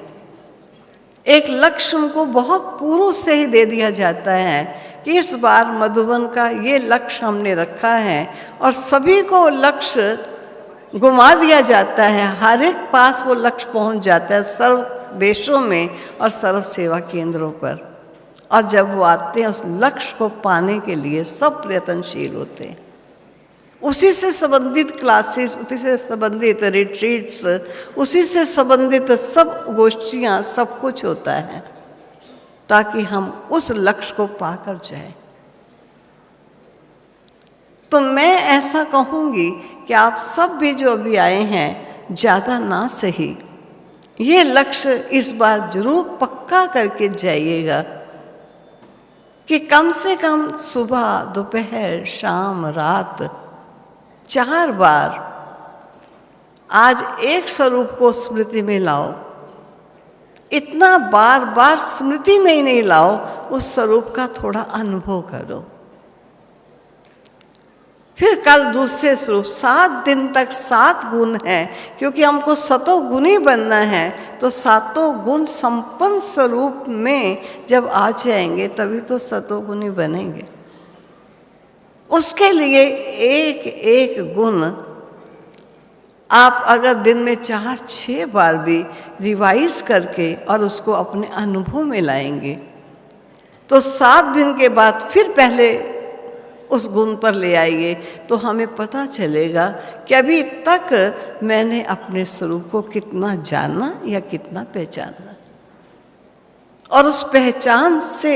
एक लक्ष्य उनको बहुत पूर्व से ही दे दिया जाता है कि इस बार मधुबन का ये लक्ष्य हमने रखा है, और सभी को लक्ष्य घुमा दिया जाता है। हर एक पास वो लक्ष्य पहुंच जाता है, सर्व देशों में और सर्व सेवा केंद्रों पर। और जब वो आते हैं, उस लक्ष्य को पाने के लिए सब प्रयत्नशील होते हैं। उसी से संबंधित क्लासेस, उसी से संबंधित रिट्रीट्स, उसी से संबंधित सब गोष्ठियाँ, सब कुछ होता है, ताकि हम उस लक्ष्य को पाकर जाएं। तो मैं ऐसा कहूँगी कि आप सब भी जो अभी आए हैं, ज़्यादा ना सही, ये लक्ष्य इस बार जरूर पक्का करके जाइएगा कि कम से कम सुबह, दोपहर, शाम, रात 4 बार आज एक स्वरूप को स्मृति में लाओ। इतना बार बार स्मृति में ही नहीं लाओ, उस स्वरूप का थोड़ा अनुभव करो। फिर कल दूसरे स्वरूप, 7 दिन तक 7 गुण हैं, क्योंकि हमको सतो गुणी बनना है। तो 7 गुण संपन्न स्वरूप में जब आ जाएंगे, तभी तो सतो गुणी बनेंगे। उसके लिए एक एक गुण आप अगर दिन में 4-6 बार भी रिवाइज करके और उसको अपने अनुभव में लाएंगे, तो 7 दिन के बाद फिर पहले उस गुण पर ले आइए, तो हमें पता चलेगा कि अभी तक मैंने अपने स्वरूप को कितना जाना या कितना पहचाना, और उस पहचान से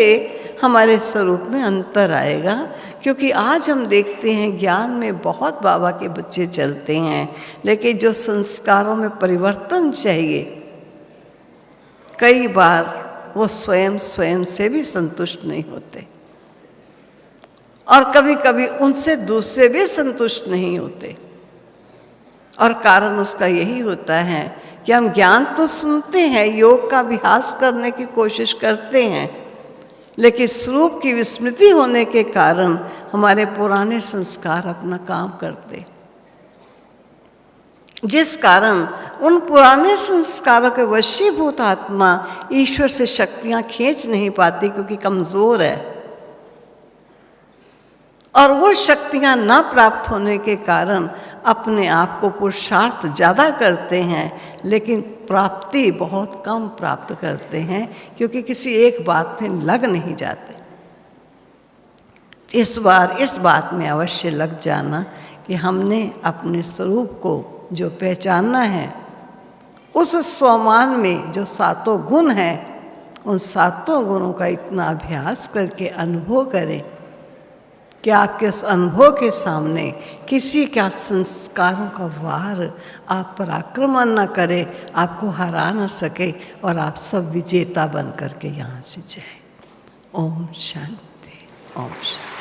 हमारे स्वरूप में अंतर आएगा। क्योंकि आज हम देखते हैं ज्ञान में बहुत बाबा के बच्चे चलते हैं, लेकिन जो संस्कारों में परिवर्तन चाहिए, कई बार वो स्वयं से भी संतुष्ट नहीं होते, और कभी कभी उनसे दूसरे भी संतुष्ट नहीं होते। और कारण उसका यही होता है कि हम ज्ञान तो सुनते हैं, योग का अभ्यास करने की कोशिश करते हैं, लेकिन स्वरूप की विस्मृति होने के कारण हमारे पुराने संस्कार अपना काम करते, जिस कारण उन पुराने संस्कारों के वशीभूत आत्मा ईश्वर से शक्तियाँ खींच नहीं पाती, क्योंकि कमज़ोर है। और वो शक्तियाँ ना प्राप्त होने के कारण अपने आप को पुरुषार्थ ज़्यादा करते हैं, लेकिन प्राप्ति बहुत कम प्राप्त करते हैं, क्योंकि किसी एक बात में लग नहीं जाते। इस बार इस बात में अवश्य लग जाना कि हमने अपने स्वरूप को जो पहचानना है, उस स्वमान में जो 7 गुण हैं, उन 7 गुणों का इतना अभ्यास करके अनुभव करें कि आपके उस अनुभव के सामने किसी का संस्कारों का वार आप पर आक्रमण न करे, आपको हरा न सके और आप सब विजेता बन करके यहाँ से जाए। ओम शांति, ओम शांति।